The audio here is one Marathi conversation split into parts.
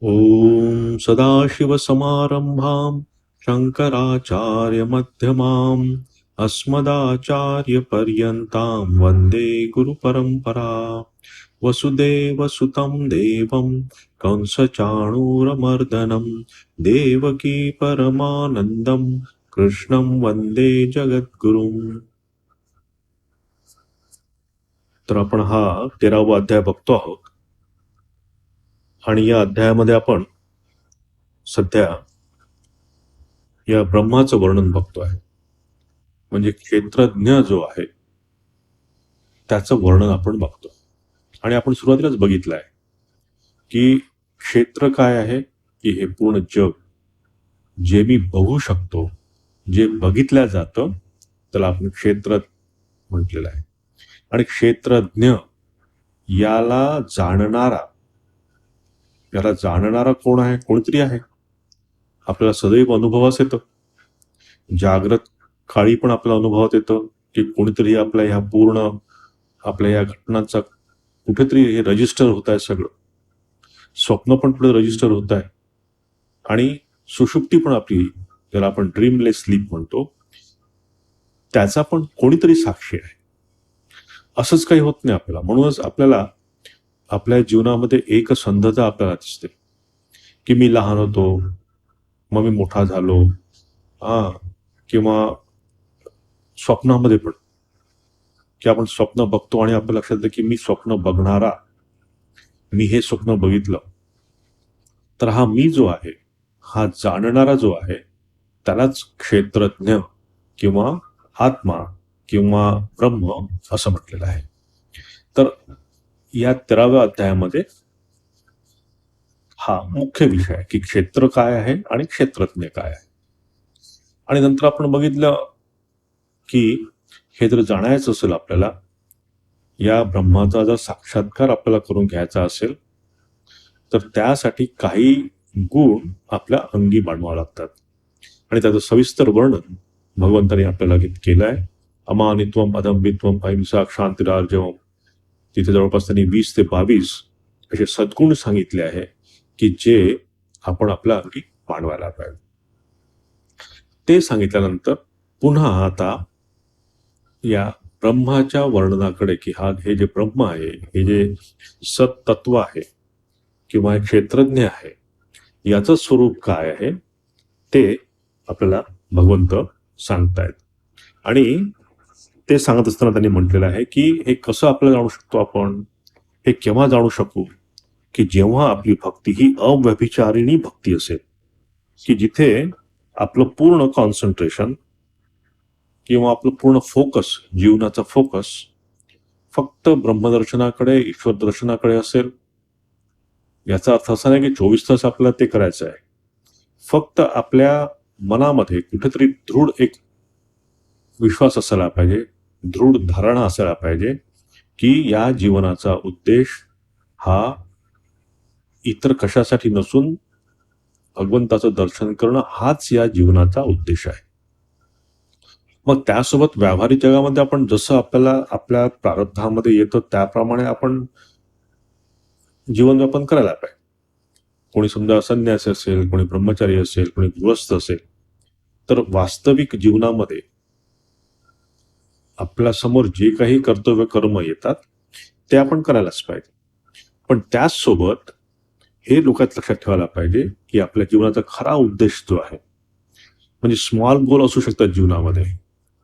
ॐ सदाशिवसमारम्भां शङ्कराचार्यमध्यमाम् अस्मदाचार्यपर्यन्तां वन्दे गुरुपरम्परा। वसुदेवसुतं देवं कंसचाणूरमर्दनं देवकी परमानन्दं कृष्णं वन्दे जगद्गुरुम्। तर आपण हा 13वा अध्याय बघतो आहोत आणि या अध्यायामध्ये आपण सध्या या ब्रह्माचं वर्णन बघतो आहे. म्हणजे क्षेत्रज्ञ जो आहे त्याचं वर्णन आपण बघतो आणि आपण सुरुवातीलाच बघितलं आहे की क्षेत्र काय आहे की हे पूर्ण जग जे मी बघू शकतो, जे बघितल्या जातं त्याला आपण क्षेत्र म्हटलेलं आहे. आणि क्षेत्रज्ञ याला जाणणारा कोण आहे? कोणतरी आहे. आपल्याला सदैव अनुभवास येतं. जागृत काळी पण आपल्याला अनुभवात येतं की कोणीतरी आपल्या ह्या पूर्ण आपल्या या घटनांचा कुठेतरी हे रजिस्टर होत आहे. सगळं स्वप्न पण पुढे रजिस्टर होत आहे आणि सुषुप्ती पण आपली, ज्याला आपण ड्रीमलेस स्लीप म्हणतो, त्याचा पण कोणीतरी साक्षी आहे. असंच काही होत नाही आपल्याला. म्हणूनच आपल्याला आपल्या जीवनामध्ये एक संधता आपल्याला दिसते की मी लहान होतो, मग मी मोठा झालो, किंवा स्वप्नामध्ये पण की आपण स्वप्न बघतो आणि आपल्या लक्षात येतं की मी स्वप्न बघणारा, मी हे स्वप्न बघितलं. तर हा मी जो आहे, हा जाणणारा जो आहे, त्यालाच क्षेत्रज्ञ किंवा आत्मा किंवा ब्रह्म असं म्हटलेलं आहे. तर या 13व्या अध्यायामध्ये हा मुख्य विषय आहे की क्षेत्र काय आहे आणि क्षेत्रज्ञ काय आहे. आणि नंतर आपण बघितलं की हे जर जाणायचं असेल आपल्याला, या ब्रह्माचा जर साक्षात्कार आपल्याला करून घ्यायचा असेल तर त्यासाठी काही गुण आपल्या अंगी बाणवावे लागतात आणि त्याचं सविस्तर वर्णन भगवंताने आपल्याला केलं आहे. अमानित्वम अदंबित्वम अहिंसा क्षांतिरार्जवम, तिथे जवळपास त्यांनी 20 ते 22 असे सद्गुण सांगितले आहे की जे आपण आपल्या अंगी बाणवायला पाहिजे. ते सांगितल्यानंतर पुन्हा आता या ब्रह्माच्या वर्णनाकडे की हे जे ब्रह्म आहे, हे जे सत्तत्व आहे किंवा हे क्षेत्रज्ञ आहे, याचं स्वरूप काय आहे ते आपल्याला भगवंत सांगतायत. आणि ते सांगत असताना त्यांनी म्हटलेलं आहे की हे कसं आपल्याला जाणू शकतो आपण, हे केव्हा जाणू शकू, की जेव्हा आपली भक्ती ही अव्यभिचारिणी भक्ती असेल, की जिथे आपलं पूर्ण कॉन्सन्ट्रेशन किंवा आपलं पूर्ण फोकस, जीवनाचा फोकस फक्त ब्रह्मदर्शनाकडे, ईश्वर दर्शनाकडे असेल. याचा अर्थ असा नाही की 24 तास आपल्याला ते करायचं आहे. फक्त आपल्या मनामध्ये कुठेतरी दृढ एक विश्वास असायला पाहिजे, दृढ धारणा असायला पाहिजे की या जीवनाचा उद्देश हा इतर कशासाठी नसून भगवंताचं दर्शन करणं हाच या जीवनाचा उद्देश आहे. मग त्यासोबत व्यावहारिक जगामध्ये आपण जसं आपल्याला आपल्या प्रारब्धामध्ये येतं त्याप्रमाणे आपण जीवनयापन करायला पाहिजे. कोणी समजा संन्यासी असेल, कोणी ब्रह्मचारी असेल, कोणी गृहस्थ असेल, तर वास्तविक जीवनामध्ये आपल्या समोर जे काही कर्तव्य कर्म येतात ते आपण करायलाच पाहिजे. पण त्याचसोबत हे डोक्यात लक्षात ठेवायला पाहिजे की आपल्या जीवनाचा खरा उद्देश जो आहे, म्हणजे स्मॉल गोल असू शकतात जीवनामध्ये,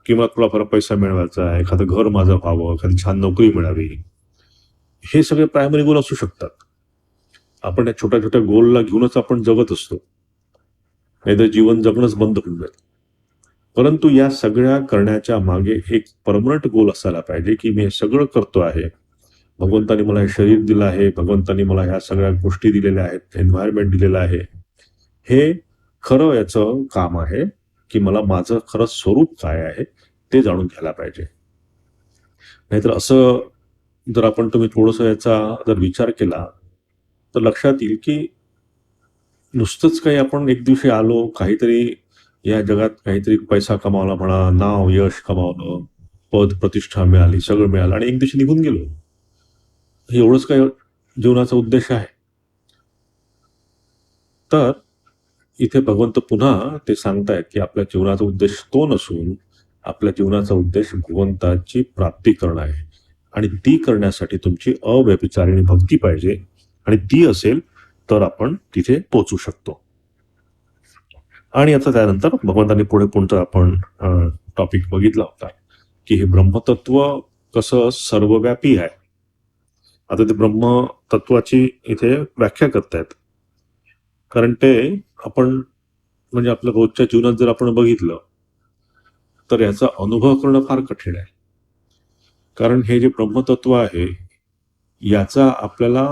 किंवा थोडाफार पैसा मिळवायचा आहे, एखादं घर माझं व्हावं, एखादी छान नोकरी मिळावी, हे सगळे प्रायमरी गोल असू शकतात. आपण या छोट्या छोट्या गोलला घेऊनच आपण जगत असतो, नाहीतर जीवन जगणंच बंद होऊन जाईल. परंतु या सगळ्या करण्याच्या मागे एक परमनंट गोल असायला पाहिजे की मी हे सगळं करतो आहे, भगवंतानी मला हे शरीर दिलं आहे, भगवंतानी मला ह्या सगळ्या गोष्टी दिलेल्या आहेत, एन्व्हायरमेंट दिलेलं आहे, हे खरं याचं काम आहे की मला माझं खरं स्वरूप काय आहे ते जाणून घ्यायला पाहिजे. नाहीतर असं जर आपण तुम्ही थोडंसं याचा जर विचार केला तर लक्षात येईल की नुसतंच काही आपण एक दिवशी आलो, काहीतरी या जगात काहीतरी पैसा कमावला म्हणा, नाव यश कमावलं, पद प्रतिष्ठा मिळाली, सगळं मिळालं आणि एक दिवशी निघून गेलो, एवढंच काय जीवनाचा उद्देश आहे? तर इथे भगवंत पुन्हा ते सांगतायत की आपल्या जीवनाचा उद्देश तो नसून आपल्या जीवनाचा उद्देश भगवंताची प्राप्ती करणं आहे आणि ती करण्यासाठी तुमची अव्यभिचारिणी भक्ती पाहिजे आणि ती असेल तर आपण तिथे पोचू शकतो. आणि आता त्यानंतर भगवंतांनी पुढचा आपण टॉपिक बघितला होता की हे ब्रह्मतत्व कसं सर्वव्यापी आहे. आता ते ब्रह्मतत्वाची इथे व्याख्या करतायत, कारण ते आपण म्हणजे आपल्या रोजच्या जीवनात जर आपण बघितलं तर याचा अनुभव करणं फार कठीण आहे. कारण हे जे ब्रह्मतत्व आहे याचा आपल्याला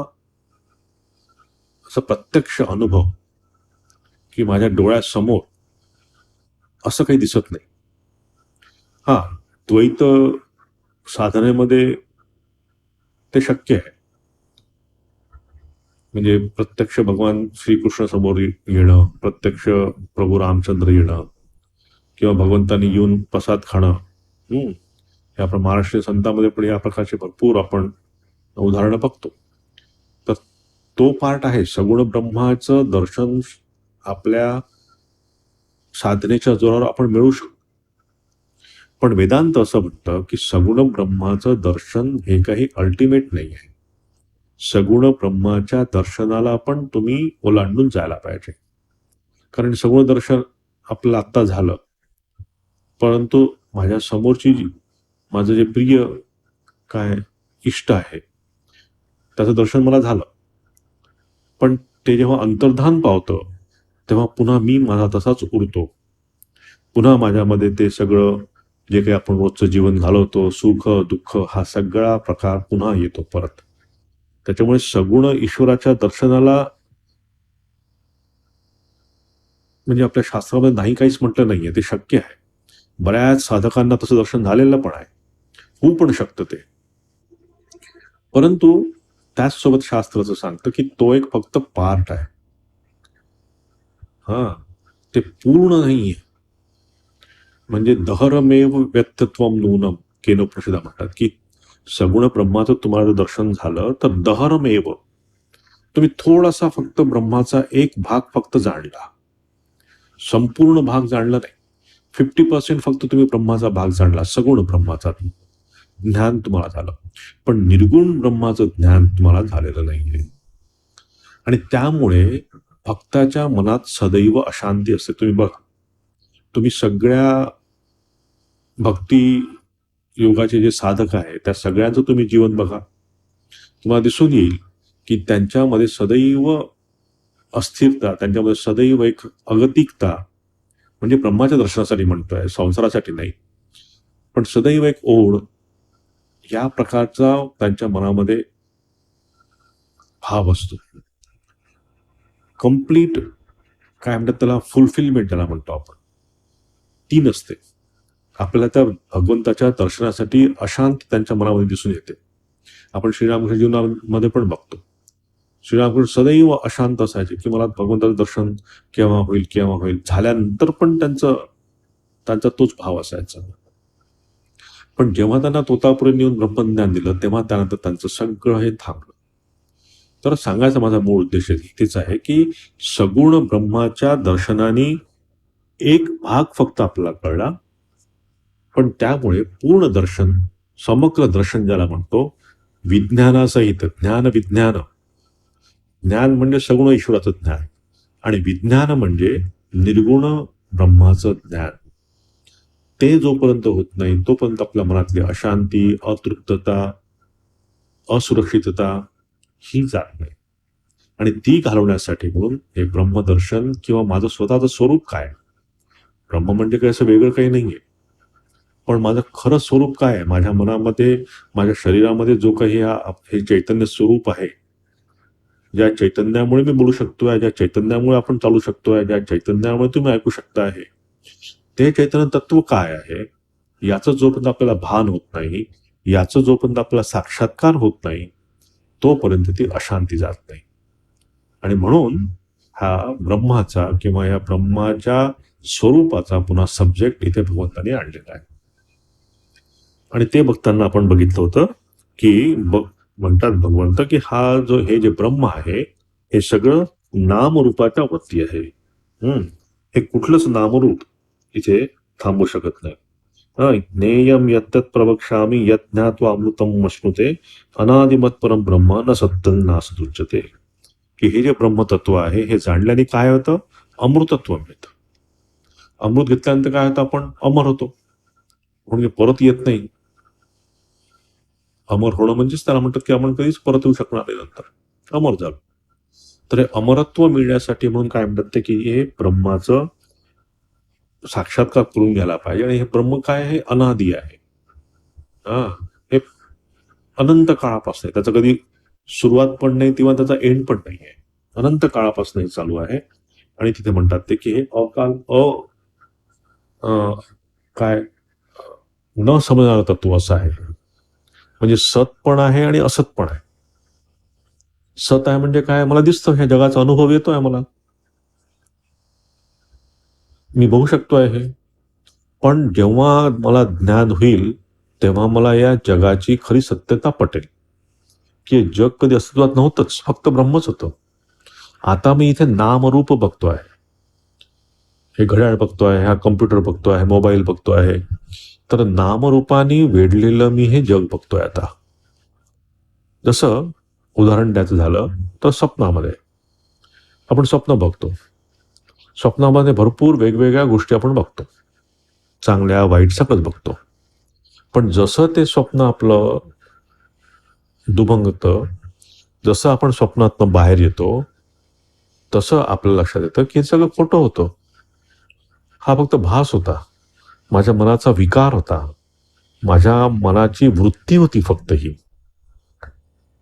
असा प्रत्यक्ष अनुभव की माझ्या डोळ्यासमोर असं काही दिसत नाही. हा, द्वैत साधनेमध्ये ते शक्य आहे, म्हणजे प्रत्यक्ष भगवान श्रीकृष्ण समोर येणं, प्रत्यक्ष प्रभू रामचंद्र येणं किंवा भगवंतांनी येऊन प्रसाद खाणं. हे आपण महाराष्ट्रीय संतांमध्ये पण या प्रकारचे भरपूर आपण उदाहरणं बघतो. तर तो पार्ट आहे. सगुण ब्रह्माचं दर्शन आपल्या साधनेच्या जोरावर आपण मिळू शकतो. पण वेदांत असं म्हणतं की सगुण ब्रह्माचं दर्शन हे काही अल्टिमेट नाही आहे. सगुण ब्रह्माच्या दर्शनाला पण तुम्ही ओलांडून जायला पाहिजे. कारण सगुण दर्शन आपलं आत्ता झालं, परंतु माझ्या समोरची माझं जे प्रिय काय इष्ट आहे त्याचं दर्शन मला झालं, पण ते जेव्हा अंतर्धान पावतं तेव्हा पुन्हा मी माझा तसाच उरतो. पुन्हा माझ्यामध्ये ते सगळं जे काही आपण रोजचं जीवन घालवतो, सुख दुःख, हा सगळा प्रकार पुन्हा येतो परत. त्याच्यामुळे सगुण ईश्वराच्या दर्शनाला म्हणजे आपल्या शास्त्रामध्ये नाही काहीच म्हटलं नाहीये, ते शक्य आहे. बऱ्याच साधकांना तसं दर्शन झालेलं पण आहे, होऊ पण शकतं ते. परंतु त्याचसोबत शास्त्राचं सांगतं की तो एक फक्त पार्ट आहे. हा, ते पूर्ण नाहीये. म्हणजे दहरमेव व्यक्तत्वम नूनम केनोपनिषदा म्हणतात की सगुण ब्रह्माचं तुम्हाला दर्शन झालं तर दहरमेव, तुम्ही थोडासा फक्त ब्रह्माचा एक भाग फक्त जाणला, संपूर्ण भाग जाणला नाही. 50% फक्त तुम्ही ब्रह्माचा भाग जाणला, सगुण ब्रह्माचा ज्ञान तुम्हाला झालं, पण निर्गुण ब्रह्माचं ज्ञान तुम्हाला झालेलं नाहीये. आणि त्यामुळे भक्ताच्या मनात सदैव अशांती असते. तुम्ही बघा, तुम्ही सगळ्या भक्ती योगाचे जे साधक आहे त्या सगळ्यांचं तुम्ही जीवन बघा, तुम्हाला दिसून येईल की त्यांच्यामध्ये सदैव अस्थिरता, त्यांच्यामध्ये सदैव एक अगतिकता, म्हणजे ब्रह्माच्या दर्शनासाठी म्हणतोय, संसारासाठी नाही, पण सदैव एक ओढ, या प्रकारचा त्यांच्या मनामध्ये भाव असतो. कम्प्लीट काय म्हणतात त्याला, फुलफिलमेंट त्याला म्हणतो आपण, ती नसते. आपल्याला त्या भगवंताच्या दर्शनासाठी अशांत त्यांच्या मनामध्ये दिसून येते. आपण श्रीरामकृष्ण जीवनामध्ये पण बघतो, श्रीरामकृष्ण सदैव अशांत असायचे की मला भगवंताचं दर्शन केव्हा होईल केव्हा होईल. झाल्यानंतर पण त्यांचा तोच भाव असायचा. पण जेव्हा त्यांना तोतापुरी येऊन ब्रह्मज्ञान दिलं तेव्हा त्यानंतर त्यांचं सगळं हे थांबलं. तर सांगायचा माझा मूळ उद्देश इथेच आहे की सगुण ब्रह्माच्या दर्शनाने एक भाग फक्त आपल्याला कळला, पण त्यामुळे पूर्ण दर्शन, समग्र दर्शन ज्याला म्हणतो, विज्ञानासहित ज्ञान विज्ञान, ज्ञान म्हणजे सगुण ईश्वराचं ज्ञान आणि विज्ञान म्हणजे निर्गुण ब्रह्माचं ज्ञान, ते जोपर्यंत होत नाही तोपर्यंत आपल्या मनातली अशांती, अतृप्तता, असुरक्षितता ही जात नाही. आणि ती घालवण्यासाठी म्हणून हे ब्रह्मदर्शन किंवा माझं स्वतःचं स्वरूप काय, ब्रह्म म्हणजे काय असं वेगळं काही नाहीये, पण माझं खरं स्वरूप काय आहे, माझ्या मनामध्ये, माझ्या शरीरामध्ये जो काही हे चैतन्य स्वरूप आहे, ज्या चैतन्यामुळे मी बोलू शकतोय, ज्या चैतन्यामुळे आपण चालू शकतोय, ज्या चैतन्यामुळे तुम्ही ऐकू शकता आहे, ते चैतन्य तत्व काय आहे, याचं जोपर्यंत आपल्याला भान होत नाही, याचं जोपर्यंत आपला साक्षात्कार होत नाही, तोपर्यंत ती अशांती जात नाही. आणि म्हणून हा ब्रह्माचा किंवा या ब्रह्माच्या स्वरूपाचा पुन्हा सब्जेक्ट इथे भगवंतांनी आणलेला आहे. आणि ते बघताना आपण बघितलं होतं की म्हणतात भगवंत की हा जो हे जे ब्रह्म आहे हे सगळं नामरूपाच्या वरती आहे. हे कुठलंच नामरूप इथे थांबू शकत नाही. ज्ञेयम यत्तत् प्रवक्ष्यामि यत् ज्ञात्वा अमृतम अश्नुते अनादिमत परम ब्रह्म न सत्तं नासदुच्यते. की हे जे ब्रह्मतत्व आहे हे जाणल्याने काय होतं? अमृतत्व मिळतं. अमृत घेतल्यानंतर काय होतं? आपण अमर होतो, म्हणजे परत येत नाही. अमर होणं म्हणजेच त्याला म्हणतात की आपण कधीच परत येऊ शकणार नाही, नंतर अमर झालं. तर हे अमरत्व मिळण्यासाठी म्हणून काय म्हणतात ते की हे ब्रह्माचं साक्षात्कार करून घ्यायला पाहिजे. आणि हे ब्रह्म काय आहे? अनादी आहे. हे अनंत काळापासून आहे, त्याचं कधी सुरुवात पण नाही किंवा त्याचा एंड पण नाही आहे. अनंत काळापासून हे चालू आहे. आणि तिथे म्हणतात ते की हे अकाल काय न समजणारं तत्व असं आहे. म्हणजे सत पण आहे आणि असत पण आहे. सत आहे म्हणजे काय? मला दिसतं, ह्या जगाचा अनुभव येतोय मला, मी बघू शकतोय हे. पण जेव्हा मला ज्ञान होईल तेव्हा मला या जगाची खरी सत्यता पटेल की जग कधी अस्तित्वात नव्हतंच, फक्त ब्रह्मच होतं. आता मी इथे नामरूप बघतोय. हे घड्याळ बघतोय, हा कम्प्युटर बघतोय, मोबाईल बघतोय. तर नामरूपाने वेढलेलं मी हे जग बघतोय. आता जसं उदाहरण द्यायचं झालं तर स्वप्नामध्ये आपण स्वप्न बघतो. स्वप्नामध्ये भरपूर वेगवेगळ्या गोष्टी आपण बघतो, चांगल्या वाईट सगळंच बघतो. पण जसं ते स्वप्न आपलं दुभंगतं, जसं आपण स्वप्नातनं बाहेर येतो तसं आपल्या लक्षात येतं की हे सगळं खोटं होतं. हा फक्त भास होता, माझ्या मनाचा विकार होता, माझ्या मनाची वृत्ती होती फक्त ही.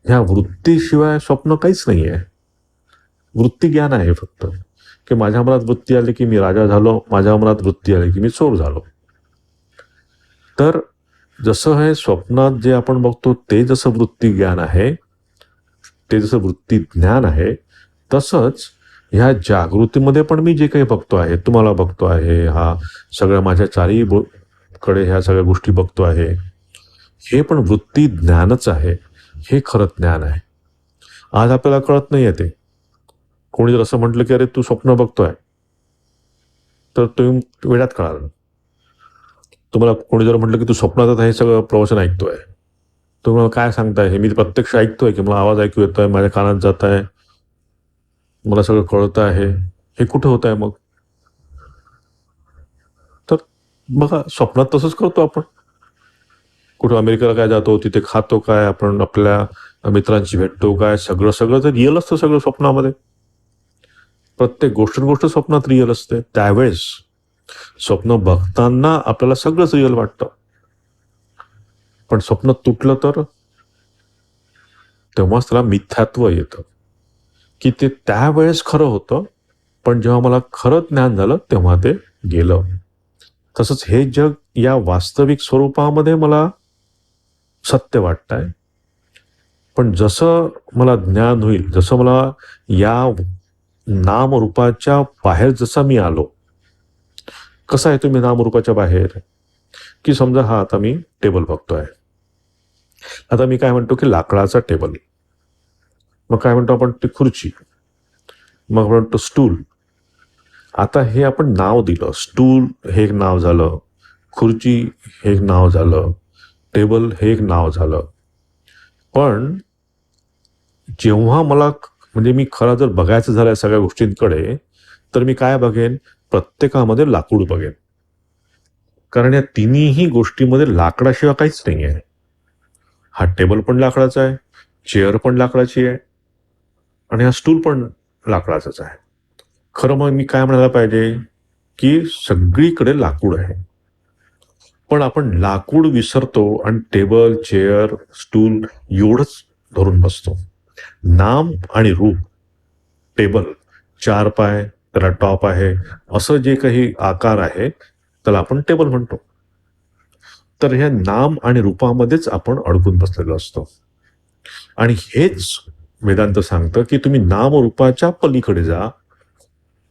ह्या वृत्तीशिवाय स्वप्न काहीच नाही आहे. वृत्ती ज्ञान आहे फक्त, की माझ्या मनात वृत्ती आली की मी राजा झालो, माझ्या मनात वृत्ती आली की मी चोर झालो. तर जसं हे स्वप्नात जे आपण बघतो ते जसं वृत्ती ज्ञान आहे, ते जसं वृत्ती ज्ञान आहे, तसंच ह्या जागृतीमध्ये पण मी जे काही बघतो आहे, तुम्हाला बघतो आहे, हा सगळं माझ्या चारी कडे ह्या सगळ्या गोष्टी बघतो आहे, हे पण वृत्ती ज्ञानच आहे. हे खरं ज्ञान आहे. आज आपल्याला कळत नाहीये ते. कोणी जर असं म्हटलं की अरे तू स्वप्न बघतोय, तर तुम्ही वेळात कळाल. तुम्हाला कोणी जर म्हटलं की तू स्वप्नात हे सगळं प्रवचन ऐकतोय, तुम्हाला काय सांगताय? हे मी प्रत्यक्ष ऐकतोय की मला आवाज ऐकू येतोय, माझ्या कानात जात आहे, मला सगळं कळत आहे. हे कुठं होत आहे मग? तर बघा, स्वप्नात तसंच करतो आपण. कुठं अमेरिकेला काय जातो, तिथे खातो काय, आपण आपल्या मित्रांशी भेटतो काय, सगळं सगळं तर रिअल असतं सगळं स्वप्नामध्ये. प्रत्येक गोष्ट स्वप्नात रिअल असते. त्यावेळेस स्वप्न बघताना आपल्याला सगळंच रिअल वाटतं. पण स्वप्न तुटलं तर तेव्हाच त्याला मिथ्यात्व येतं, की ते त्यावेळेस खरं होतं, पण जेव्हा मला खरं ज्ञान झालं तेव्हा ते गेलं. तसंच हे जग या वास्तविक स्वरूपामध्ये मला सत्य वाटतंय, पण जसं मला ज्ञान होईल, जसं मला या नामरूपाच्या बाहेर जसा मी आलो. कसं आहे तुम्ही नामरूपाच्या बाहेर? की समजा हा आता मी टेबल बघतोय, आता मी काय म्हणतो की लाकडाचा टेबल, मग काय म्हणतो आपण ती खुर्ची, मग म्हणतो स्टूल. आता हे आपण नाव दिलं, स्टूल हे एक नाव झालं, खुर्ची हे एक नाव झालं, टेबल हे एक नाव झालं. पण जेव्हा मला म्हणजे मी खरं जर बघायचं झालं सगळ्या गोष्टींकडे, तर मी काय बघेन? प्रत्येकामध्ये लाकूड बघेन. कारण या तिन्ही गोष्टीमध्ये लाकडाशिवाय काहीच नाही आहे. हा टेबल पण लाकडाचा आहे, चेअर पण लाकडाची आहे, आणि हा स्टूल पण लाकडाचाच आहे. खरं मग मी काय म्हणायला पाहिजे की सगळीकडे लाकूड आहे. पण आपण लाकूड विसरतो आणि टेबल, चेअर, स्टूल एवढंच धरून बसतो. नाम आणि रूप, टेबल 4 पाय, त्याला टॉप आहे, असं जे काही आकार आहे त्याला आपण टेबल म्हणतो. तर ह्या नाम आणि रूपामध्येच आपण अडकून बसलेलो असतो. आणि हेच वेदांत सांगतं की तुम्ही नाम रूपाच्या पलीकडे जा,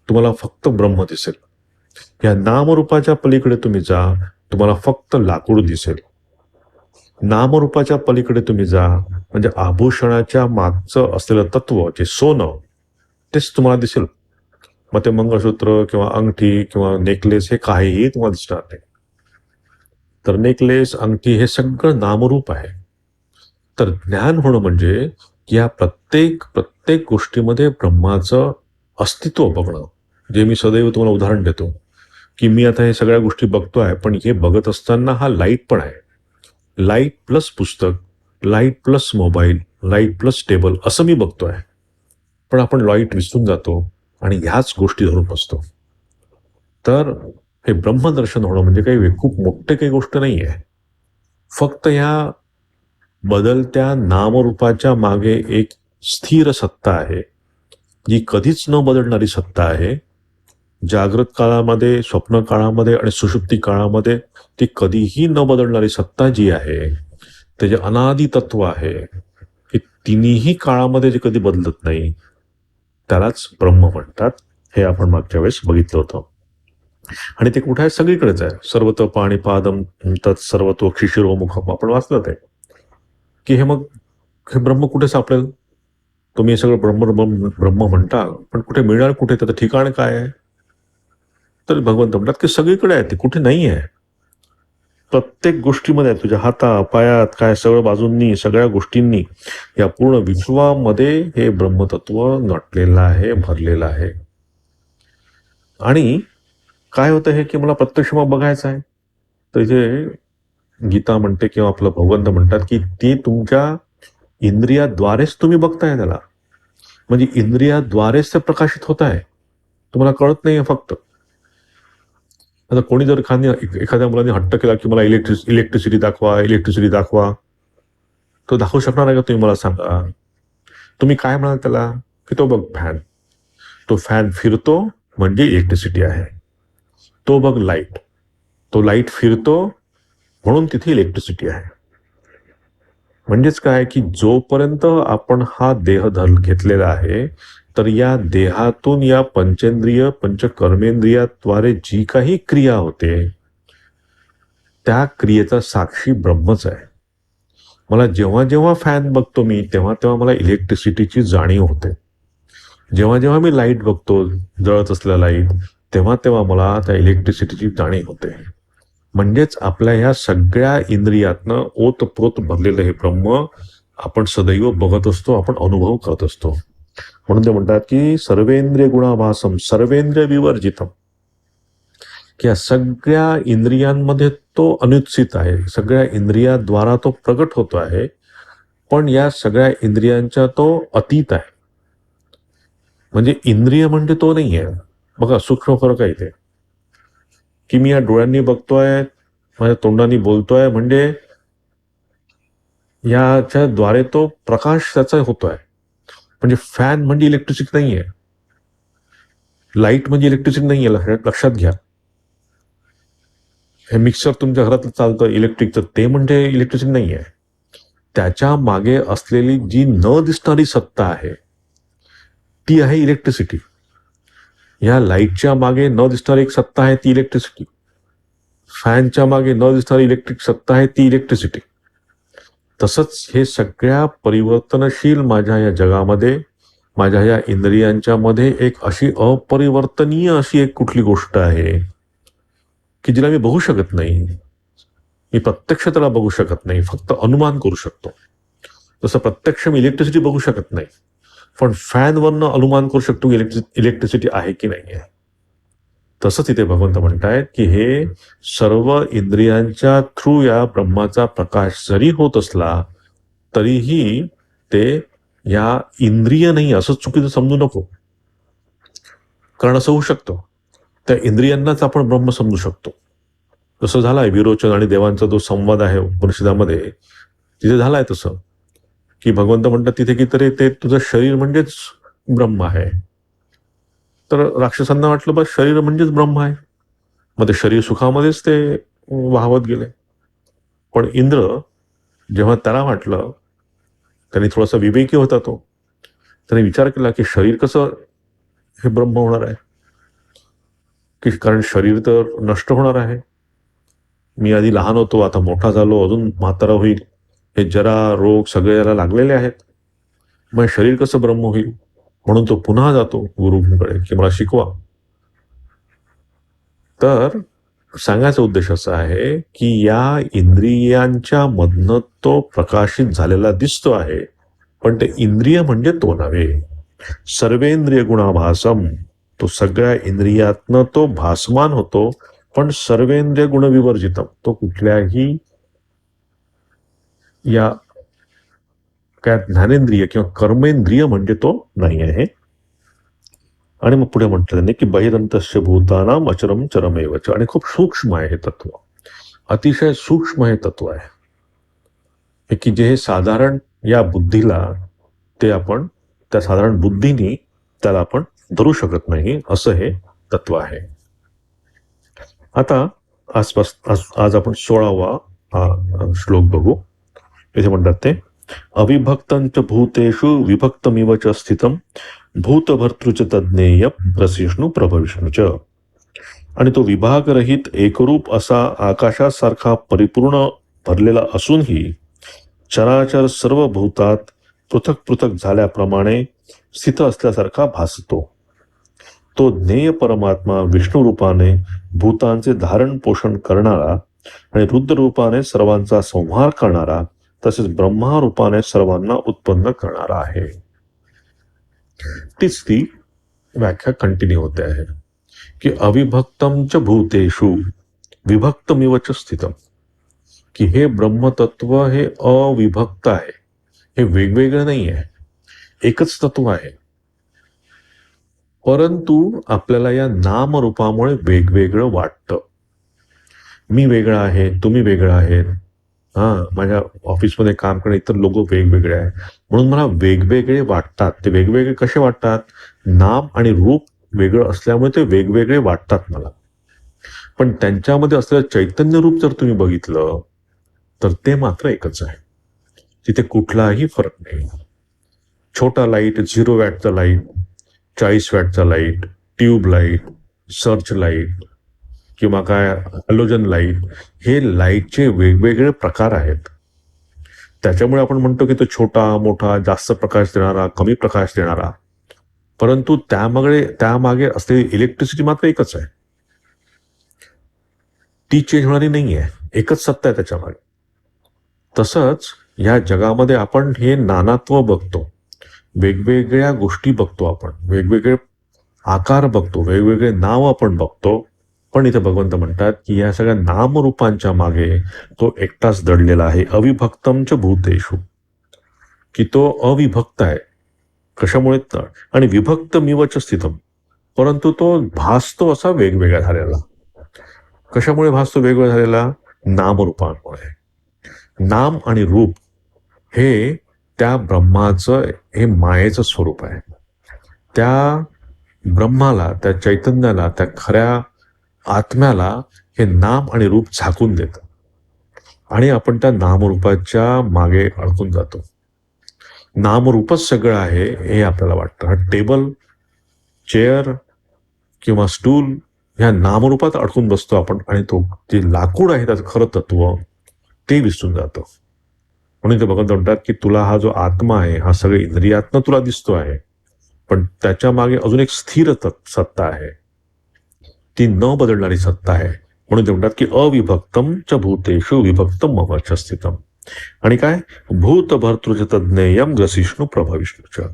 तुम्हाला फक्त ब्रह्म दिसेल. या नामरूपाच्या पलीकडे तुम्ही जा, तुम्हाला फक्त लाकूड दिसेल. नामरूपाच्या पलीकडे तुम्ही जा, म्हणजे आभूषणाच्या मागचं असलेलं तत्व जे सोनं, तेच तुम्हाला दिसेल. मग ते मंगळसूत्र किंवा अंगठी किंवा नेकलेस हे काहीही तुम्हाला दिसणार नाही. तर नेकलेस, अंगठी हे सगळं नामरूप आहे. तर ज्ञान होणं म्हणजे या प्रत्येक प्रत्येक गोष्टीमध्ये ब्रह्माचं अस्तित्व बघणं. जे मी सदैव तुम्हाला उदाहरण देतो की मी आता हे सगळ्या गोष्टी बघतोय, पण हे बघत असताना हा लाईट पण आहे. लाईट प्लस पुस्तक, light plus mobile, light plus table असं मी बघतोय. पण आपण लाईट विसरून जातो आणि ह्याच गोष्टी धरून बसतो. तर हे ब्रह्मदर्शन होणं म्हणजे काही खूप मोठे काही गोष्ट नाही आहे. फक्त ह्या बदलत्या नामरूपाच्या मागे एक स्थिर सत्ता आहे, जी कधीच न बदलणारी सत्ता आहे. जागृत काळामध्ये, स्वप्न काळामध्ये आणि सुषुप्ती काळामध्ये ती कधीही न बदलणारी सत्ता जी आहे, ते जे अनादि तत्व आहे, हे तिन्ही काळामध्ये जे कधी बदलत नाही, त्यालाच ब्रह्म म्हणतात. हे आपण मागच्या वेळेस बघितलं होतं. आणि ते कुठे आहे? सगळीकडेच आहे. सर्वतो पाणिपादम तत् सर्वतो शिशिरोमुखम आपण वाचलं ते, की हे मग हे ब्रह्म कुठे सापडेल? तुम्ही हे सगळं ब्रह्म ब्रह्म ब्रह्म म्हणता, पण कुठे मिळणार कुठे? त्याचं ठिकाण काय आहे? तर भगवंत म्हणतात की सगळीकडे आहे, ते कुठे नाही आहे. प्रत्येक गोष्टीमध्ये आहे. तुझ्या हातात, पायात, काय सगळं बाजूंनी, सगळ्या गोष्टींनी या पूर्ण विश्वामध्ये हे ब्रह्मतत्व नटलेलं आहे, भरलेलं आहे. आणि काय होतं हे की मला प्रत्यक्ष मग बघायचं आहे. तर जे गीता म्हणते किंवा आपलं भगवंत म्हणतात की ते तुमच्या इंद्रियाद्वारेच तुम्ही बघताय त्याला. म्हणजे इंद्रियाद्वारेच ते प्रकाशित होत आहे. तुम्हाला कळत नाहीये फक्त. आता कोणी जर एखाद्या मुलाने हट्ट केला की मला इलेक्ट्रिसिटी दाखवा, इलेक्ट्रिसिटी दाखवा, तो दाखवू शकणार आहे का? तुम्ही मला सांगा. तुम्ही काय म्हणाल त्याला की तो बघ फॅन, तो फॅन फिरतो म्हणजे इलेक्ट्रिसिटी आहे. तो बघ लाईट, तो लाईट फिरतो म्हणून तिथे इलेक्ट्रिसिटी आहे. म्हणजेच काय की जोपर्यंत आपण हा देह घेतलेला आहे, तर या देहातून या पंचेंद्रिय पंचकर्मेंद्रियाद्वारे जी काही क्रिया होते, त्या क्रियेचा साक्षी ब्रह्मच आहे. मला जेव्हा जेव्हा फॅन बघतो मी, तेव्हा तेव्हा मला इलेक्ट्रिसिटीची जाणीव होते. जेव्हा जेव्हा मी लाईट बघतो, जळत असलेला लाईट, तेव्हा तेव्हा मला त्या इलेक्ट्रिसिटीची जाणीव होते. म्हणजेच आपल्या ह्या सगळ्या इंद्रियातनं ओतप्रोत भरलेलं हे ब्रह्म आपण सदैव बघत असतो, आपण अनुभव करत असतो. म्हणून ते म्हणतात की सर्वेंद्रिय गुणाभासम सर्वेंद्रिय विवर्जितम, की या सगळ्या इंद्रियांमध्ये तो अनुत्सित आहे, सगळ्या इंद्रियाद्वारा तो प्रगट होतो आहे, पण या सगळ्या इंद्रियांच्या तो अतीत आहे. म्हणजे इंद्रिय म्हणजे तो नाही आहे. बघा सूक्ष्म फरक आहे इथे, की मी या डोळ्यांनी बघतोय, माझ्या तोंडाने बोलतोय, म्हणजे याच्या द्वारे तो प्रकाश त्याचा होतोय. म्हणजे फॅन म्हणजे इलेक्ट्रिसिटी नाहीये, लाईट म्हणजे इलेक्ट्रिसिटी नाहीये, लक्षात घ्या. हे मिक्सर तुमच्या घरात चालतं इलेक्ट्रिकचं, ते म्हणजे इलेक्ट्रिसिटी नाहीये. त्याच्या मागे असलेली जी न दिसणारी सत्ता आहे, ती आहे इलेक्ट्रिसिटी. या लाईटच्या मागे न दिसणारी एक सत्ता आहे, ती इलेक्ट्रिसिटी. फॅनच्या मागे न दिसणारी इलेक्ट्रिक सत्ता आहे, ती इलेक्ट्रिसिटी. तसंच हे सगळ्या परिवर्तनशील माझ्या या जगामध्ये, माझ्या या इंद्रियांच्या मध्ये एक अशी अपरिवर्तनीय अशी एक कुठली गोष्ट आहे की जिला मी बघू शकत नाही. मी प्रत्यक्ष त्याला बघू शकत नाही, फक्त अनुमान करू शकतो. तसं प्रत्यक्ष मी इलेक्ट्रिसिटी बघू शकत नाही, पण फॅनवरनं अनुमान करू शकतो इलेक्ट्रिसिटी आहे की नाही आहे. तसंच इथे भगवंत म्हणतायत की हे सर्व इंद्रियांच्या थ्रू या ब्रह्माचा प्रकाश जरी होत असला, तरीही ते या इंद्रिय नाही असं चुकीचं समजू नको. कारण असं होऊ शकतं, त्या इंद्रियांनाच आपण ब्रह्म समजू शकतो. जसं झालाय विरोचन आणि देवांचा जो संवाद आहे उपनिषदामध्ये, तिथे झालाय तसं की भगवंत म्हणतात तिथे की तरी ते तुझं शरीर म्हणजेच ब्रह्म आहे. तर राक्षसांना वाटलं बस शरीर म्हणजेच ब्रह्म आहे, मग ते शरीर सुखामध्येच ते वाहवत गेले. पण इंद्र जेव्हा त्याला वाटलं, त्यांनी थोडासा विवेकी होता तो, त्याने विचार केला की शरीर कसं हे ब्रह्म होणार आहे, की कारण शरीर तर नष्ट होणार आहे. मी आधी लहान होतो, आता मोठा झालो, अजून म्हातारा होईल, हे जरा रोग सगळे याला लागलेले आहेत, मग शरीर कसं ब्रह्म होईल? म्हणून तो पुन्हा जातो गुरुकडे की मला शिकवा. तर सांगायचा उद्देश असा आहे की या इंद्रियांच्या मधनं तो प्रकाशित झालेला दिसतो आहे, पण ते इंद्रिय म्हणजे तो नव्हे. सर्वेंद्रिय गुणाभासम, तो सगळ्या इंद्रियातनं तो भासमान होतो, पण सर्वेंद्रिय गुण विवर्जितम, तो कुठल्याही या काय ज्ञानेंद्रिय किंवा कर्मेंद्रिय म्हणजे तो नाही आहे. आणि मग पुढे म्हटलं त्यांनी की बहिरंतस्य भूतानाम अचरम चरमेवच, आणि खूप सूक्ष्म आहे हे तत्व, अतिशय सूक्ष्म हे तत्व आहे हे की जे साधारण या बुद्धीला ते आपण त्या साधारण बुद्धीने त्याला आपण धरू शकत नाही, असं हे तत्व आहे. आता आज आपण 16वा श्लोक बघू. इथे म्हणतात ते अविभक्तंच भूतेषु विभक्तमिव च स्थितम भूतभर्तृच तज्ज्ञेय रसिष्णू प्रभविष्णूच. आणि तो विभागरहित एकरूप असा आकाशासारखा परिपूर्ण भरलेला असूनही चराचर सर्व भूतात पृथक पृथक झाल्याप्रमाणे स्थित असल्यासारखा भासतो. तो ज्ञेय परमात्मा विष्णू रूपाने भूतांचे धारण पोषण करणारा आणि रुद्र रूपाने सर्वांचा संहार करणारा, तसेच ब्रह्मा रूपाने सर्वांना उत्पन्न करणारा आहे. तीच ती व्याख्या कंटिन्यू होते आहे की अविभक्तम च भूतेषु विभक्तमिव च स्थितम, की हे ब्रह्मतत्व हे अविभक्त आहे, हे वेगवेगळं नाही आहे, एकच तत्व आहे. परंतु आपल्याला या नामरूपामुळे वेगवेगळं वाटतं. मी वेगळा आहे, तुम्ही वेगळा आहेत, माझ्या ऑफिसमध्ये काम करणे इतर लोक वेगवेगळे आहे, म्हणून मला वेगवेगळे वाटतात. ते वेगवेगळे कसे वाटतात? नाम आणि रूप वेगळं असल्यामुळे ते वेगवेगळे वाटतात मला. पण त्यांच्यामध्ये असलेलं चैतन्य रूप जर तुम्ही बघितलं तर ते मात्र एकच आहे. तिथे कुठलाही फरक नाही. छोटा लाईट, 0 वॅटचा लाईट, 40 वॅटचा light, tube light, search light किंवा काय हॅलोजन लाईट, हे लाईटचे वेगवेगळे प्रकार आहेत. त्याच्यामुळे आपण म्हणतो की तो छोटा, मोठा, जास्त प्रकाश देणारा, कमी प्रकाश देणारा, परंतु त्यामागे असलेली इलेक्ट्रिसिटी मात्र एकच आहे. ती चेंज होणारी नाही आहे, एकच सत्ता आहे त्याच्यामागे. तसंच या जगामध्ये आपण हे नानात्व बघतो, वेगवेगळ्या गोष्टी बघतो, आपण वेगवेगळे आकार बघतो, वेगवेगळे नाव आपण बघतो, पण इथे भगवंत म्हणतात की या सगळ्या नामरूपांच्या मागे तो एकटाच दडलेला आहे. अविभक्तमच भूतेषु, की तो अविभक्त आहे. कशामुळे? आणि विभक्त मिवच स्थितम, परंतु तो भासतो असा वेगवेगळा झालेला. कशामुळे भासतो वेगवेगळा झालेला? नामरूपांमुळे. नाम आणि रूप हे त्या ब्रह्माचं, हे मायेचं स्वरूप आहे. त्या ब्रह्माला, त्या चैतन्याला, त्या खऱ्या आत्म्याला हे नाम आणि रूप झाकून देतं आणि आपण त्या नामरूपाच्या मागे अडकून जातो. नामरूपच सगळं आहे हे आपल्याला वाटतं. हा टेबल, चेअर किंवा स्टूल ह्या नामरूपात अडकून बसतो आपण, आणि तो जे लाकूड आहे त्याचं खरं तत्व ते विसरून जातं. म्हणून ते भगवंत म्हणतात की तुला हा जो आत्मा आहे, हा सगळे इंद्रियातनं तुला दिसतो आहे, पण त्याच्या मागे अजून एक स्थिर सत्ता आहे, ती न बदलणारी सत्ता आहे. म्हणून ते म्हणतात की अविभक्तम च भूतेषु विभक्तम ममच स्थितम. आणि काय? भूत भर्तृच तज्ज्ञेयम ग्रसिष्णू प्रभविष्णूच.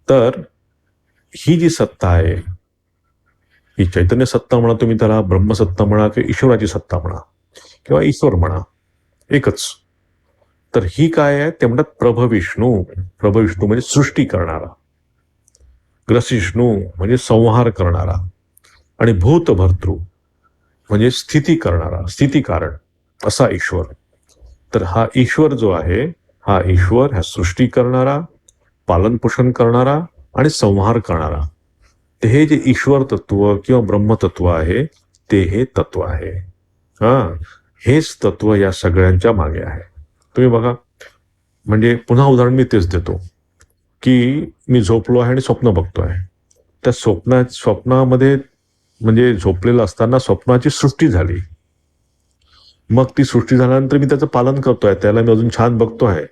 तर ही जी सत्ता आहे, ही चैतन्य सत्ता म्हणा, तुम्ही त्याला ब्रह्मसत्ता म्हणा किंवा ईश्वराची सत्ता म्हणा किंवा ईश्वर म्हणा, एकच. तर ही काय आहे? ते म्हणतात प्रभविष्णू. प्रभविष्णू म्हणजे सृष्टी करणारा, ग्रसिष्णू म्हणजे संहार करणारा, आणि भूतभर्तृ म्हणजे स्थिती करणारा, स्थिती कारण असा ईश्वर. तर हा ईश्वर जो आहे, हा ईश्वर ह्या सृष्टी करणारा, पालनपोषण करणारा आणि संहार करणारा, ते हे जे ईश्वर तत्व किंवा ब्रह्मतत्व आहे ते हे तत्व आहे. हेच तत्व या सगळ्यांच्या मागे आहे. तुम्ही बघा, म्हणजे पुन्हा उदाहरण मी तेच देतो की मी झोपलो आहे आणि स्वप्न बघतोय. त्या स्वप्नामध्ये म्हणजे झोपलेलं असताना स्वप्नाची सृष्टी झाली, मग ती सृष्टी झाल्यानंतर मी त्याचं पालन करतोय, त्याला मी अजून छान बघतोय,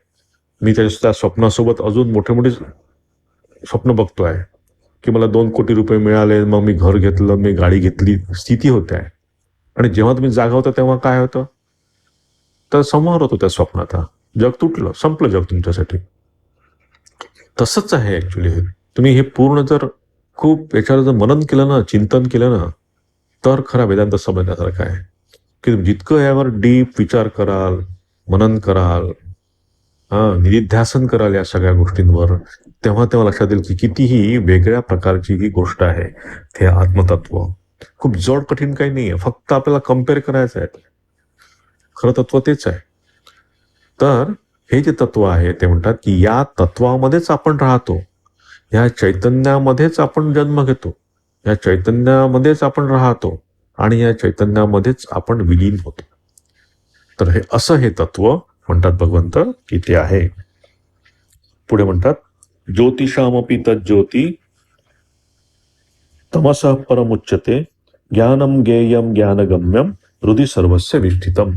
मी त्या स्वप्नासोबत अजून मोठे मोठे स्वप्न बघतोय की मला 2 कोटी रुपये मिळाले, मग मी घर घेतलं, मी गाडी घेतली, स्थिती होते आहे. आणि जेव्हा तुम्ही जागा होता तेव्हा काय होतं, तर संहार होतो त्या स्वप्नात. जग तुटलं, संपलं जग तुमच्यासाठी. तसंच आहे ऍक्च्युली हे. तुम्ही हे पूर्ण जर खूप याच्यावर जर मनन केलं ना, चिंतन केलं ना, तर खरा वेदांत समजण्यासारखा आहे. की जितकं यावर डीप विचार कराल, मनन कराल, निधिध्यासन कराल या सगळ्या गोष्टींवर, तेव्हा तेव्हा लक्षात येईल की कितीही वेगळ्या प्रकारची ही गोष्ट आहे. ते आत्मतत्व खूप जड कठीण काही नाहीये, फक्त आपल्याला कम्पेअर करायचं आहे. खरं तत्व तेच आहे. तर हे जे तत्व आहे ते म्हणतात की या तत्वामध्येच आपण राहतो, या चैतन्यामध्येच आपण जन्म घेतो, या चैतन्यामध्येच आपण राहतो आणि या चैतन्यामध्येच आपण विलीन होतो. तर हे असं हे तत्व म्हणतात भगवंत की ते आहे. पुढे म्हणतात ज्योतिषामपि तज्ज्योती तमसः परमुच्यते ज्ञानम गेयम ज्ञानगम्यम हृदि सर्वस्य विष्ठितम.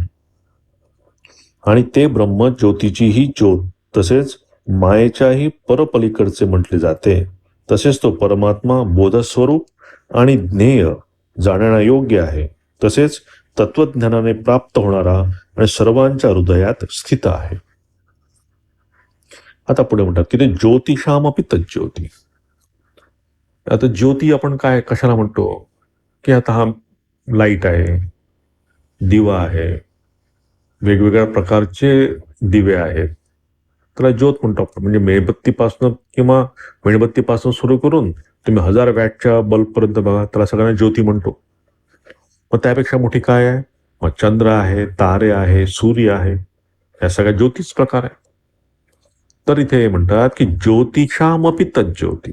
आणि ते ब्रह्म ज्योतीचीही ज्योत, तसेच मायेच्याही परपलीकडचे म्हटले जाते. तसेच तो परमात्मा बोधस्वरूप आणि ज्ञेय जाणण्यायोग्य आहे. तसेच तत्वज्ञानाने प्राप्त होणारा आणि सर्वांच्या हृदयात स्थित आहे. आता पुढे म्हणतात की ते ज्योतिषामपि तज्ज्योती. आता ज्योती आपण काय कशाला म्हणतो, की आता हा लाईट आहे, दिवा आहे, वेगवेगळ्या प्रकारचे दिवे आहेत, त्याला ज्योत म्हणतो आपण. म्हणजे मेणबत्तीपासून किंवा मेणबत्तीपासून सुरू करून तुम्ही 1000 वॅटच्या बल्बपर्यंत बघा, त्याला सगळ्यांना ज्योती म्हणतो. मग त्यापेक्षा मोठी काय आहे, मग चंद्र आहे, तारे आहे, सूर्य आहे, या सगळ्या ज्योतीच प्रकार आहे. तर इथे म्हणतात की ज्योतिषामपि तज्ज्योती,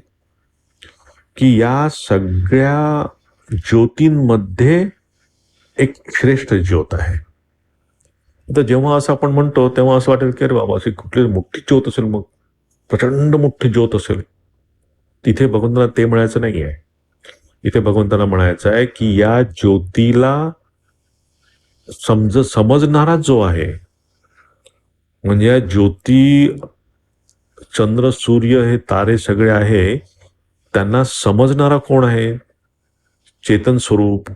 की या सगळ्या ज्योतींमध्ये एक श्रेष्ठ ज्योत आहे. तर जेव्हा असं आपण म्हणतो तेव्हा असं वाटेल की अरे बाबा अशी कुठली मोठी ज्योत असेल, मग प्रचंड मोठी ज्योत असेल. तिथे भगवंतांना ते म्हणायचं नाही आहे. इथे भगवंतांना म्हणायचं आहे की या ज्योतीला समजणारा जो आहे, म्हणजे या ज्योती, चंद्र, सूर्य, हे तारे सगळे आहे, त्यांना समजणारा कोण आहे, चेतन स्वरूप,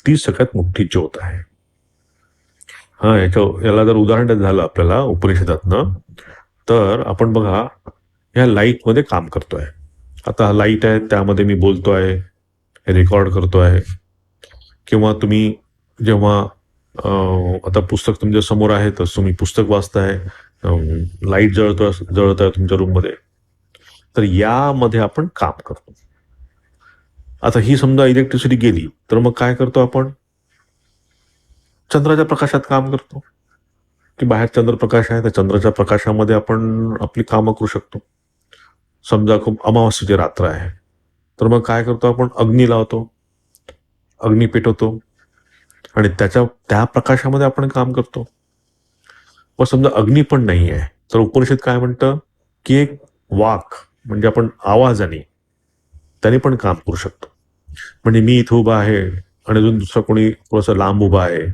ती सगळ्यात मोठी ज्योत आहे. याला जर उदाहरण झालं आपल्याला उपनिषदातनं, तर आपण बघा या लाईटमध्ये काम करतोय. आता हा लाईट आहे, त्यामध्ये मी बोलतोय, रेकॉर्ड करतोय. किंवा तुम्ही जेव्हा आता पुस्तक तुमच्या समोर आहे, तर तुम्ही पुस्तक वाचताय, लाईट जळत आहे तुमच्या रूममध्ये, तर यामध्ये आपण काम करतो. आता ही समजा इलेक्ट्रिसिटी गेली तर मग काय करतो आपण, चंद्राच्या प्रकाशात काम करतो. की बाहेर चंद्रप्रकाश आहे, त्या चंद्राच्या प्रकाशामध्ये आपण आपली कामं करू शकतो. समजा खूप अमावस्येची रात्र आहे, तर मग काय करतो आपण, अग्नी लावतो, अग्नी पेटवतो आणि त्या प्रकाशामध्ये आपण काम करतो. मग समजा अग्नी पण नाही आहे, तर उपनिषद काय म्हणतं की एक वाक, म्हणजे आपण आवाजाने, त्याने पण काम करू शकतो. म्हणजे मी इथं उभा आहे आणि अजून दुसरा कोणी थोडंसं लांब उभा आहे,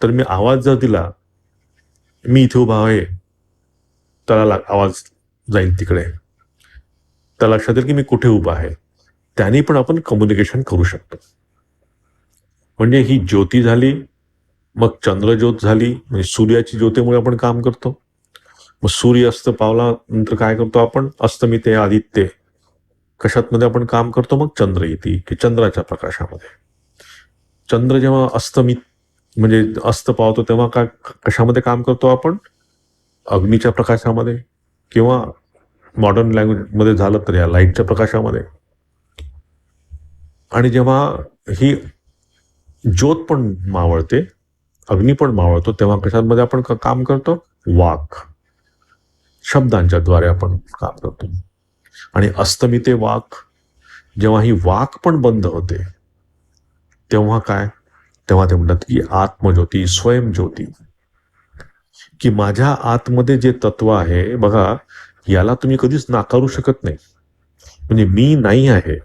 तर मी आवाज जर दिला, मी इथे उभा आहे, त्याला आवाज जाईल तिकडे, त्याला लक्षात येईल की मी कुठे उभा आहे. त्याने पण आपण कम्युनिकेशन करू शकतो. म्हणजे ही ज्योती झाली, मग चंद्रज्योत झाली, म्हणजे सूर्याची ज्योतीमुळे आपण काम करतो. मग सूर्य अस्त पावला नंतर काय करतो आपण, अस्तमिते आदित्य, कशात मध्ये आपण काम करतो, मग चंद्र येते की चंद्राच्या प्रकाशामध्ये. चंद्र जेव्हा अस्तमित म्हणजे अस्त पावतो तेव्हा काय कशामध्ये काम करतो आपण, अग्नीच्या प्रकाशामध्ये, किंवा मॉडर्न लँग्वेज मध्ये झालं तर या लाईटच्या प्रकाशामध्ये. आणि जेव्हा ही ज्योत पण मावळते, अग्नी पण मावळतो, तेव्हा कशामध्ये आपण काम करतो, वाक, शब्दांच्या द्वारे आपण काम करतो. आणि अस्तमिते वाक, जेव्हा ही वाक पण बंद होते तेव्हा काय, तेव्हा ते म्हणतात की आत्मज्योती, स्वयंज्योती, की माझ्या आतमध्ये जे तत्व आहे बघा, याला तुम्ही कधीच नाकारू शकत नाही. म्हणजे मी नाही आहे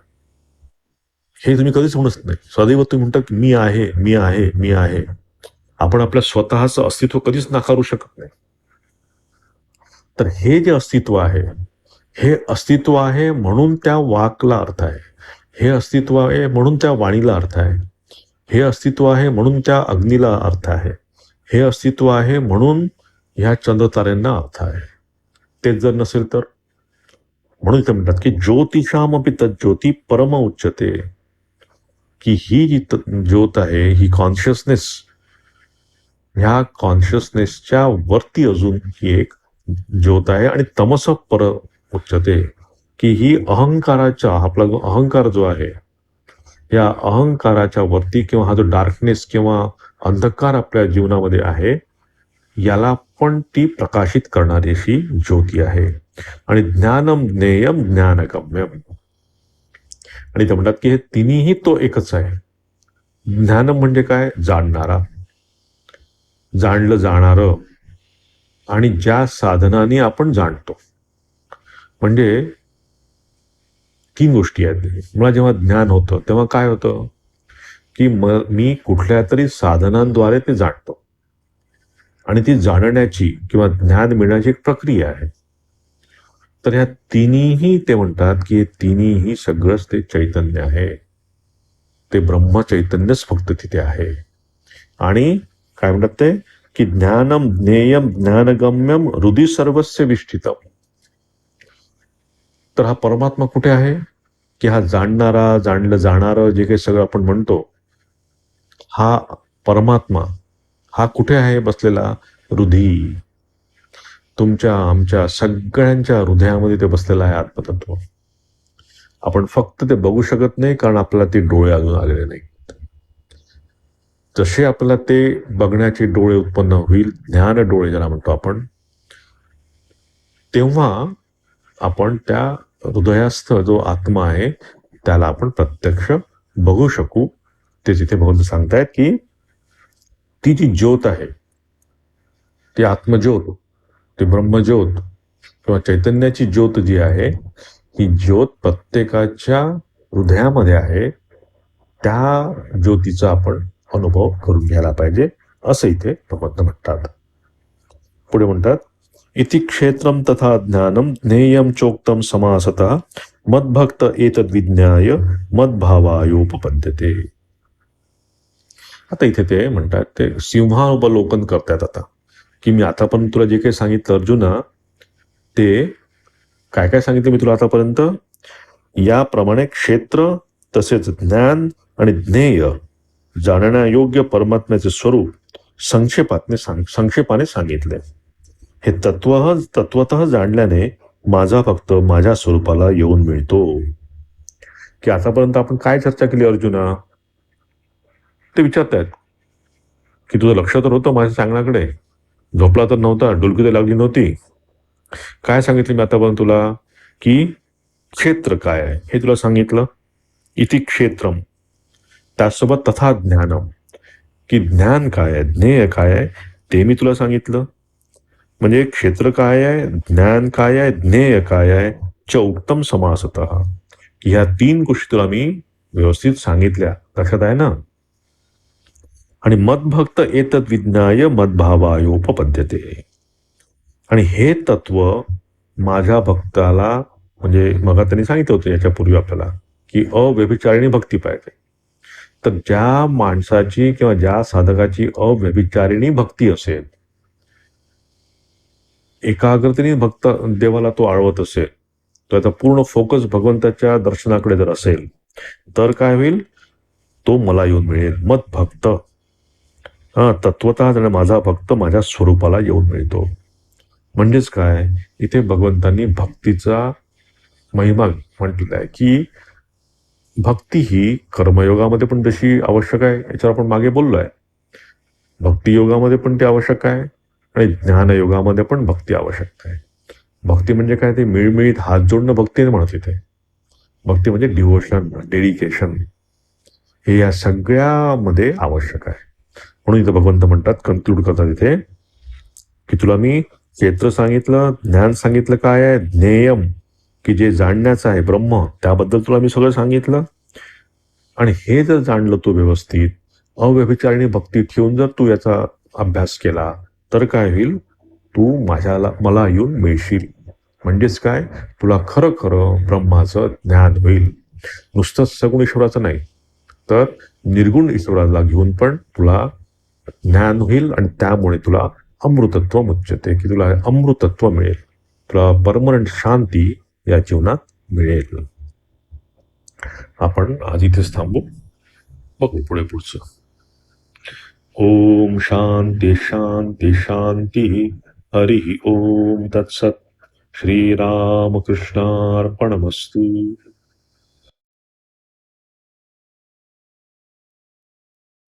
हे तुम्ही कधीच म्हणत नाही. सदैव तुम्ही म्हणता की मी आहे, मी आहे, मी आहे. आपण आपल्या स्वतःचं अस्तित्व कधीच नाकारू शकत नाही. तर हे जे अस्तित्व आहे, हे अस्तित्व आहे म्हणून त्या वाकला अर्थ आहे, हे अस्तित्व आहे म्हणून त्या वाणीला अर्थ आहे, हे अस्तित्व आहे म्हणून त्या अग्नीला अर्थ आहे, हे अस्तित्व आहे म्हणून ह्या चंद्रताऱ्यांना अर्थ आहे. तेच जर नसेल तर, म्हणून इथे म्हणतात की ज्योतिषामपि तज्ज्योती परम उच्चते, की ही जी ज्योत आहे ही कॉन्शियसनेस, ह्या कॉन्शियसनेसच्या वरती अजून ही एक ज्योत आहे. आणि तमस पर उच्चते, की ही अहंकाराच्या, आपला जो अहंकार जो आहे या अहंकाराच्या वरती, किंवा हा जो डार्कनेस किंवा अंधकार आपल्या जीवनामध्ये आहे याला पण ती प्रकाशित करणारी अशी ज्योती आहे. आणि ज्ञानम ज्ञेयम ज्ञानगम्यम, आणि ते म्हणतात की हे तिन्ही तो एकच आहे. ज्ञानम म्हणजे काय? जाणणारा, जाणलं जाणारं, आणि ज्या साधनाने आपण जाणतो. म्हणजे 3 गोष्टी आहेत. मला जेव्हा ज्ञान होतं तेव्हा काय होतं की मी कुठल्या तरी साधनांद्वारे ते जाणतो, आणि ती जाणण्याची किंवा ज्ञान मिळण्याची एक प्रक्रिया आहे. तर ह्या तिन्ही ते म्हणतात की हे तिन्ही सगळंच ते चैतन्य आहे, ते ब्रह्म चैतन्यच फक्त तिथे आहे. आणि काय म्हणतात ते की ज्ञानम ज्ञेयम ज्ञानगम्यम हृदय सर्वस्य विष्ठितम. तर हा परमात्मा कुठे आहे? की हा जाणणारा, जाणलं जाणारं जे काही सगळं आपण म्हणतो, हा परमात्मा हा कुठे आहे बसलेला? हृदय. तुमच्या आमच्या सगळ्यांच्या हृदयामध्ये ते बसलेलं आहे आत्मतत्व. आपण फक्त ते बघू शकत नाही कारण आपल्याला ते डोळे अजून आलेले नाही. जसे आपल्याला ते बघण्याचे डोळे उत्पन्न होईल, ज्ञान डोळे ज्याला म्हणतो आपण, तेव्हा आपण त्या हृदयास्थ जो आत्मा आहे त्याला आपण प्रत्यक्ष बघू शकू. ते जिथे भगवंत सांगतायत की ती जी ज्योत आहे, ती आत्मज्योत, ती ब्रह्मज्योत किंवा चैतन्याची ज्योत जी आहे, ही ज्योत प्रत्येकाच्या हृदयामध्ये आहे. त्या ज्योतीचा आपण अनुभव करून घ्यायला पाहिजे, असं इथे भगवंत म्हणतात. पुढे म्हणतात इति क्षेत्रम तथा ज्ञानम ज्ञेयम चोक्तम समासतः मद्भक्त एतद् विज्ञाय मद्भावायोपपद्यते. आता इथे ते म्हणतात, ते सिंहावलोकन करतात आता, की मी आतापर्यंत तुला जे काही सांगितलं अर्जुना, ते काय काय सांगितलं मी तुला आतापर्यंत, याप्रमाणे क्षेत्र तसेच ज्ञान आणि ज्ञेय जाणण्यायोग्य परमात्म्याचे स्वरूप संक्षेपाने सांगितले. हे तत्वतः जाणल्याने माझा भक्त माझ्या स्वरूपाला येऊन मिळतो. की आतापर्यंत आपण काय चर्चा केली अर्जुना? ते विचारतायत की तुझं लक्ष तर होतं माझ्या सांगण्याकडे, झोपला तर नव्हता, डुलकी तर लागली नव्हती. काय सांगितलं मी आतापर्यंत तुला? की क्षेत्र काय आहे हे तुला सांगितलं, इति क्षेत्रम, त्यासोबत तथा ज्ञानम, की ज्ञान काय आहे, ज्ञेय काय आहे ते मी तुला सांगितलं. म्हणजे क्षेत्र काय आहे, ज्ञान काय आहे, ज्ञेय काय आहे, च उत्तम समासतः, ह्या 3 गोष्टी तुला मी व्यवस्थित सांगितल्या. लक्षात आहे ना? आणि मद्भक्त एतद् विज्ञाय मद्भावायोपपद्यते, आणि हे तत्व माझ्या भक्ताला, म्हणजे मग त्यांनी सांगितलं होतं याच्यापूर्वी आपल्याला की अव्यभिचारिणी भक्ती पाहिजे. तर ज्या माणसाची किंवा ज्या साधकाची अव्यभिचारिणी भक्ती असेल, एकाग्रतेने भक्त देवाला तो आळवत असेल, तर आता पूर्ण फोकस भगवंताच्या दर्शनाकडे जर असेल, तर काय होईल? तो मला येऊन मिळेल. मत भक्त, तत्वतः माझा भक्त माझ्या स्वरूपाला येऊन मिळतो. म्हणजेच काय, इथे भगवंतांनी भक्तीचा महिमा म्हटलेला आहे की भक्ती ही कर्मयोगामध्ये पण तशी आवश्यक आहे, याच्यावर आपण मागे बोललो आहे. भक्तियोगामध्ये पण ती आवश्यक आहे आणि ज्ञानयोगामध्ये पण भक्ती आवश्यक आहे. भक्ती म्हणजे काय? ते मिळमिळीत हात जोडणं भक्ती म्हणत इथे. भक्ती म्हणजे डिव्होशन, डेडिकेशन, हे या सगळ्यामध्ये आवश्यक आहे. म्हणून इथं भगवंत म्हणतात, कन्क्लूड करतात इथे, की तुला मी क्षेत्र सांगितलं, ज्ञान सांगितलं काय आहे, ज्ञेयम की जे जाणण्याचं आहे ब्रह्म, त्याबद्दल तुला मी सगळं सांगितलं. आणि हे जर जाणलं तू व्यवस्थित, अव्यभिचारिणी भक्ती ठेवून जर तू याचा अभ्यास केला, तर काय होईल? तू मला येऊन मिळशील. म्हणजेच काय, तुला खरं खरं ब्रह्माचं ज्ञान होईल. नुसतं सगुण ईश्वराचं नाही, तर निर्गुण ईश्वराला घेऊन पण तुला ज्ञान होईल आणि त्यामुळे तुला अमृतत्व मुच्यते, की तुला अमृतत्व मिळेल, तुला परमनंट शांती या जीवनात मिळेल. आपण आज इथेच थांबू, बघू पुढे पुढचं. ओम शांती शांती शांती. हरि ओम तत्सत. श्रीरामकृष्णार्पणमस्तु.